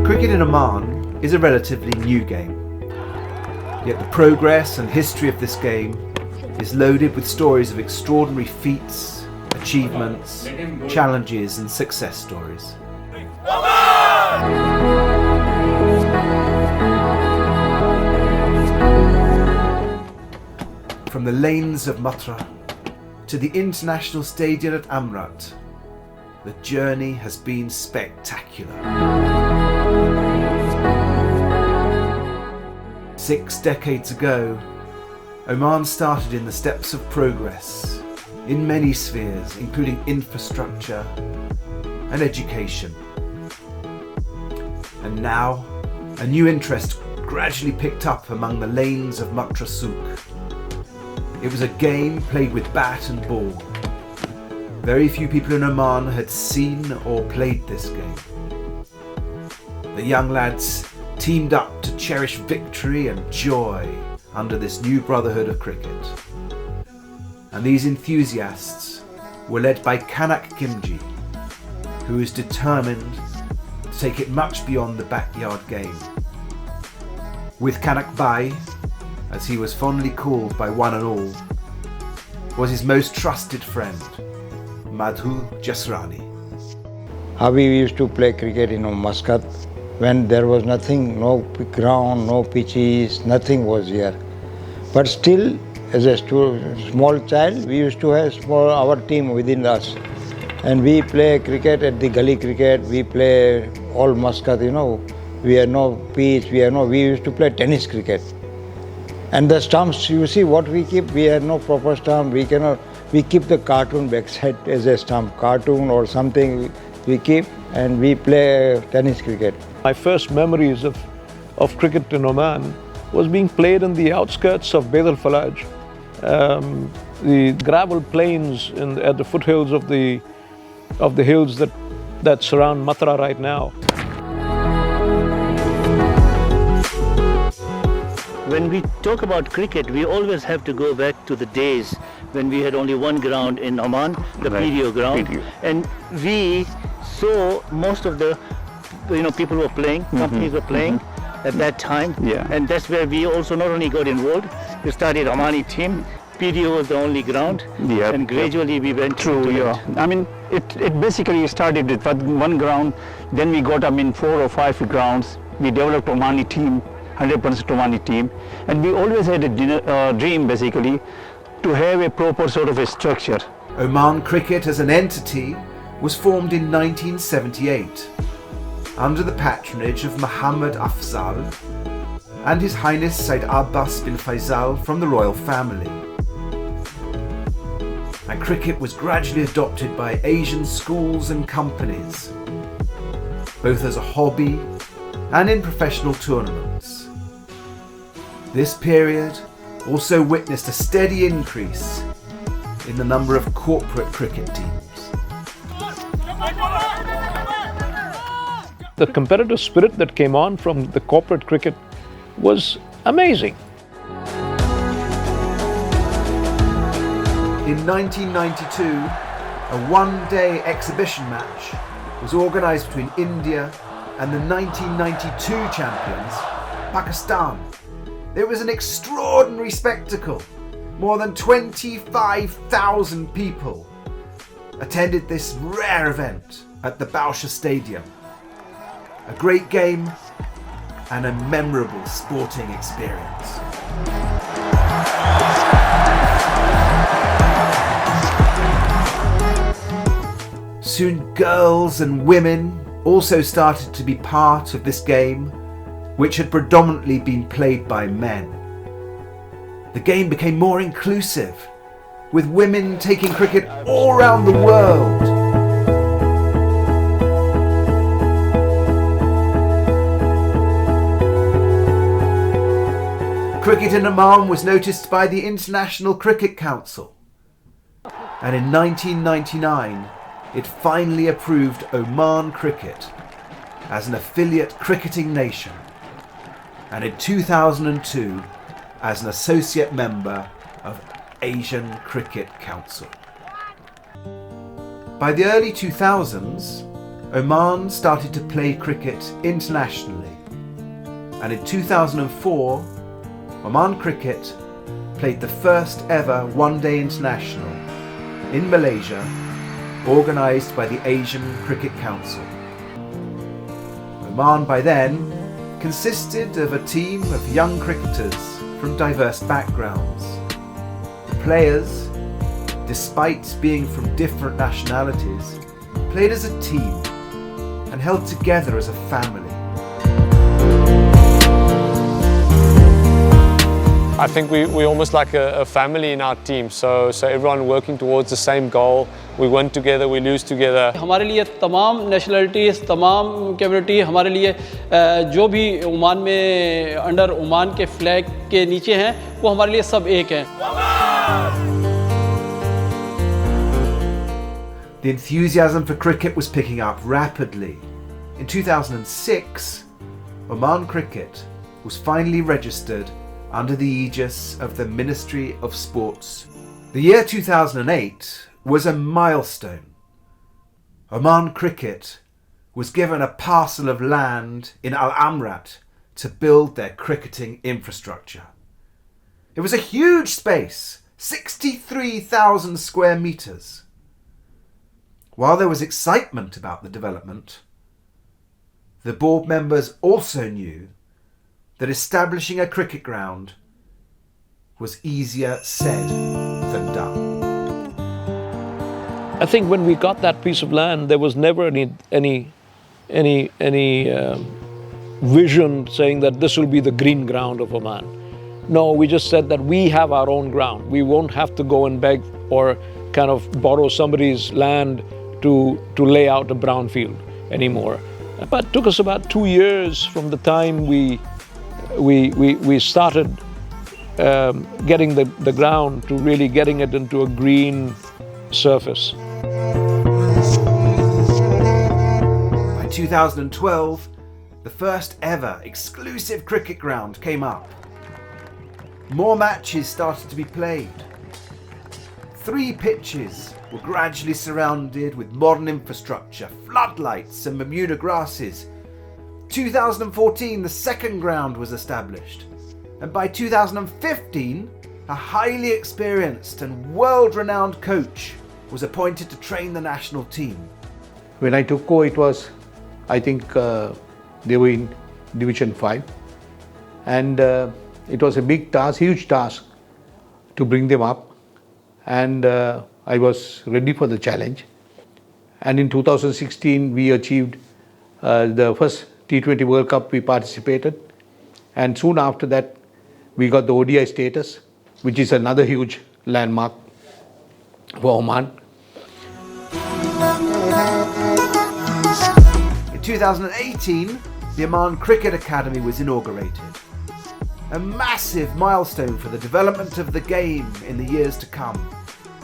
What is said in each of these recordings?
Cricket in Oman is a relatively new game, yet the progress and history of this game is loaded with stories of extraordinary feats, achievements, challenges and success stories. From the lanes of Muttrah to the International Stadium at Amerat, the journey has been spectacular. 6 decades ago, Oman started in the steps of progress in many spheres, including infrastructure and education. And now, a new interest gradually picked up among the lanes of Muttrah souq. It was a game played with bat and ball. Very few people in Oman had seen or played this game. The young lads teamed up to cherish victory and joy under this new brotherhood of cricket. And these enthusiasts were led by Kanak Khimji, who is determined to take it much beyond the backyard game. With Kanak Bhai, as he was fondly called by one and all, was his most trusted friend, Madhu Jesrani. How we used to play cricket in Muscat when there was nothing, no ground, no pitches, nothing was here. But still, as a small child, we used to have our team within us. And we play cricket at the gully cricket, we play all Muscat, we had no pitch, we used to play tennis cricket. And the stumps, you see what we keep, we had no proper stump, we keep the cartoon backside as a stump, cartoon or something we keep, and we play tennis cricket. My first memories of cricket in Oman was being played in the outskirts of Beit al-Falaj. The gravel plains at the foothills of the hills that surround Muttrah right now. When we talk about cricket, we always have to go back to the days when we had only one ground in Oman, the PDO ground, and we saw most of the people were playing, companies were playing at that time, and that's where we also not only got involved. We started Omani team. PDO was the only ground, and gradually we went through. I mean, it basically started with one ground. Then we got 4 or 5 grounds. We developed Omani team. 100% Omani team, and we always had a dream basically to have a proper sort of a structure. Oman Cricket as an entity was formed in 1978 under the patronage of Muhammad Afzal and His Highness Said Abbas bin Faisal from the royal family. And cricket was gradually adopted by Asian schools and companies, both as a hobby and in professional tournaments. This period also witnessed a steady increase in the number of corporate cricket teams. The competitive spirit that came on from the corporate cricket was amazing. In 1992, a one-day exhibition match was organised between India and the 1992 champions, Pakistan. It was an extraordinary spectacle. More than 25,000 people attended this rare event at the Bausha Stadium. A great game and a memorable sporting experience. Soon girls and women also started to be part of this game, which had predominantly been played by men. The game became more inclusive, with women taking cricket all around the world. Cricket in Oman was noticed by the International Cricket Council, and in 1999 it finally approved Oman Cricket as an affiliate cricketing nation, and in 2002 as an associate member of Asian Cricket Council. By the early 2000s, Oman started to play cricket internationally, and in 2004, Oman Cricket played the first ever one-day international in Malaysia, organised by the Asian Cricket Council. Oman by then consisted of a team of young cricketers from diverse backgrounds. The players, despite being from different nationalities, played as a team and held together as a family. I think we almost like a family in our team, so everyone working towards the same goal. We win together, we lose together. हमारे लिए तमाम nationalities, तमाम community हमारे लिए जो भी Oman में under Oman के फ्लैग के नीचे हैं, वो हमारे लिए सब एक हैं. The enthusiasm for cricket was picking up rapidly. In 2006, Oman Cricket was finally registered under the aegis of the Ministry of Sports. The year 2008 was a milestone. Oman Cricket was given a parcel of land in Amerat to build their cricketing infrastructure. It was a huge space, 63,000 square metres. While there was excitement about the development, the board members also knew that establishing a cricket ground was easier said than done. I think when we got that piece of land, there was never any vision saying that this will be the green ground of Oman. No, we just said that we have our own ground. We won't have to go and beg or kind of borrow somebody's land to lay out a brown field anymore. But it took us about 2 years from the time we started getting the ground to really getting it into a green surface. By 2012, the first ever exclusive cricket ground came up. More matches started to be played. 3 pitches were gradually surrounded with modern infrastructure, floodlights and Bermuda grasses. 2014, the second ground was established. And by 2015, a highly experienced and world-renowned coach was appointed to train the national team. When I took over, it was, I think, they were in Division 5. And it was a big task, huge task to bring them up. And I was ready for the challenge. And in 2016, we achieved the first T20 World Cup we participated. And soon after that, we got the ODI status, which is another huge landmark for Oman. In 2018, the Oman Cricket Academy was inaugurated. A massive milestone for the development of the game in the years to come.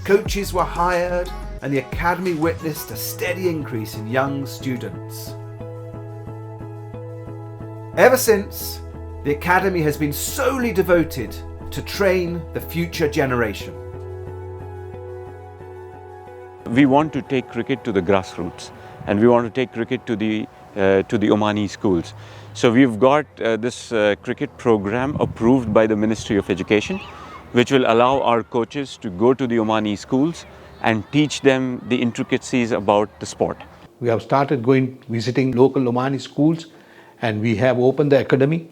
Coaches were hired and the academy witnessed a steady increase in young students. Ever since, the academy has been solely devoted to train the future generation. We want to take cricket to the grassroots, and we want to take cricket to the Omani schools. So we've got this cricket program approved by the Ministry of Education, which will allow our coaches to go to the Omani schools and teach them the intricacies about the sport. We have started visiting local Omani schools, and we have opened the academy,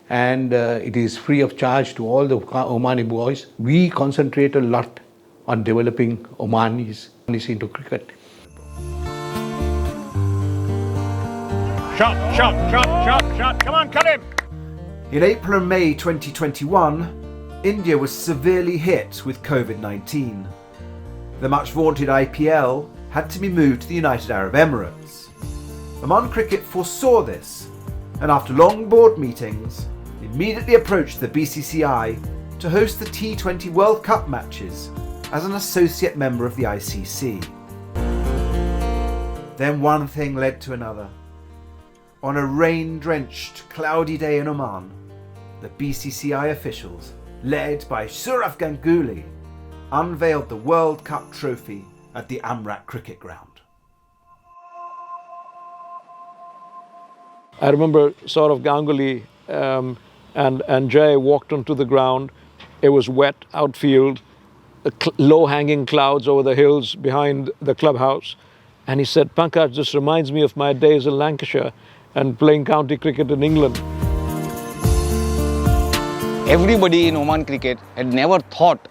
and it is free of charge to all the Omani boys. We concentrate a lot on developing Omanis into cricket. Shot, come on, cut him! In April and May 2021, India was severely hit with COVID-19. The much vaunted IPL had to be moved to the United Arab Emirates. Oman Cricket foresaw this, and after long board meetings, immediately approached the BCCI to host the T20 World Cup matches as an associate member of the ICC. Then one thing led to another. On a rain-drenched, cloudy day in Oman, the BCCI officials led by Sourav Ganguly, unveiled the World Cup trophy at the Amerat Cricket Ground. I remember Sourav Ganguly and Jay walked onto the ground. It was wet outfield, low-hanging clouds over the hills behind the clubhouse. And he said, "Pankaj, this reminds me of my days in Lancashire and playing county cricket in England." Everybody in Oman Cricket had never thought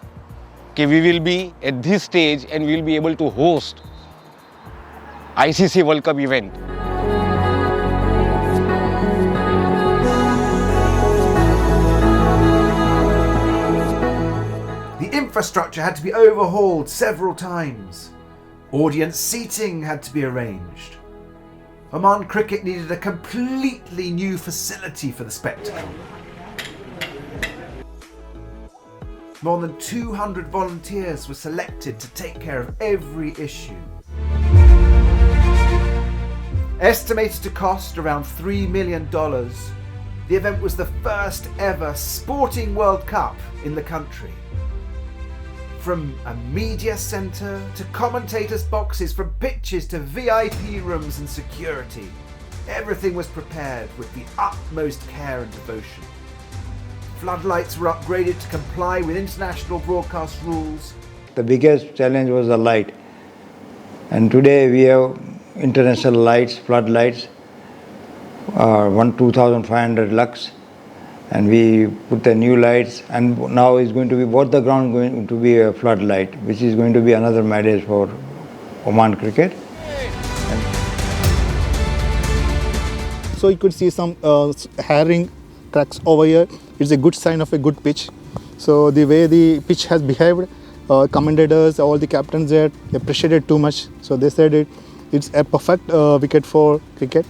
that we will be at this stage and we will be able to host ICC World Cup event. The infrastructure had to be overhauled several times. Audience seating had to be arranged. Oman Cricket needed a completely new facility for the spectacle. More than 200 volunteers were selected to take care of every issue. Estimated to cost around $3 million, the event was the first ever sporting World Cup in the country. From a media centre to commentators' boxes, from pitches to VIP rooms and security, everything was prepared with the utmost care and devotion. Floodlights were upgraded to comply with international broadcast rules. The biggest challenge was the light. And today we have international lights, floodlights, 2,500 lux. And we put the new lights, and now is going to be both the ground going to be a floodlight, which is going to be another medal for Oman Cricket. So you could see some herring cracks over here. It's a good sign of a good pitch. So the way the pitch has behaved, commentators, all the captains there, they appreciated too much. So they said it's a perfect wicket for cricket.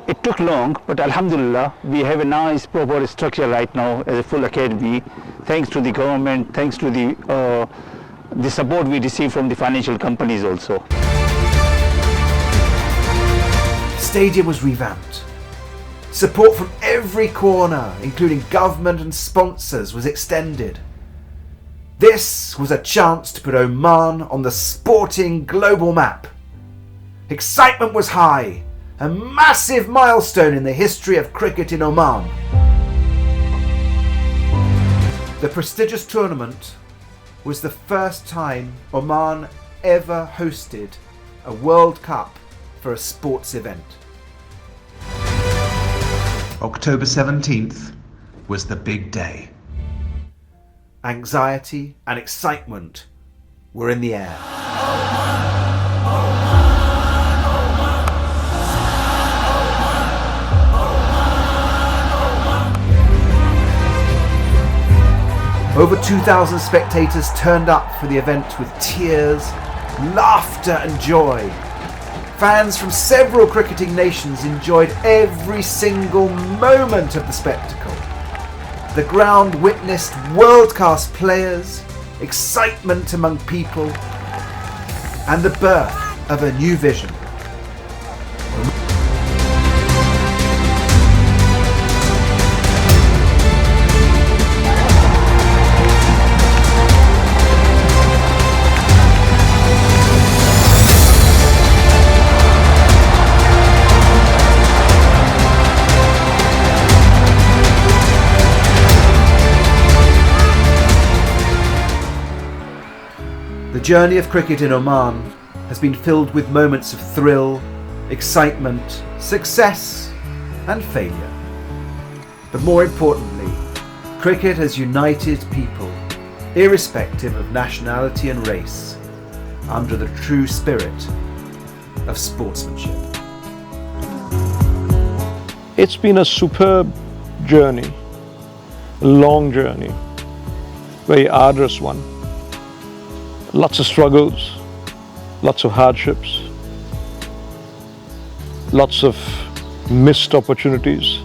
It took long, but Alhamdulillah, we have a nice proper structure right now as a full academy, thanks to the government, thanks to the support we receive from the financial companies also. The stadium was revamped. Support from every corner, including government and sponsors, was extended. This was a chance to put Oman on the sporting global map. Excitement was high. A massive milestone in the history of cricket in Oman. The prestigious tournament was the first time Oman ever hosted a World Cup for a sports event. October 17th was the big day. Anxiety and excitement were in the air. Over 2,000 spectators turned up for the event with tears, laughter and joy. Fans from several cricketing nations enjoyed every single moment of the spectacle. The ground witnessed world-class players, excitement among people, and the birth of a new vision. The journey of cricket in Oman has been filled with moments of thrill, excitement, success and failure. But more importantly, cricket has united people, irrespective of nationality and race, under the true spirit of sportsmanship. It's been a superb journey, a long journey, very arduous one. Lots of struggles, lots of hardships, lots of missed opportunities.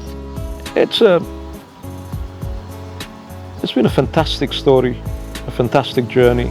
It's been a fantastic story, a fantastic journey.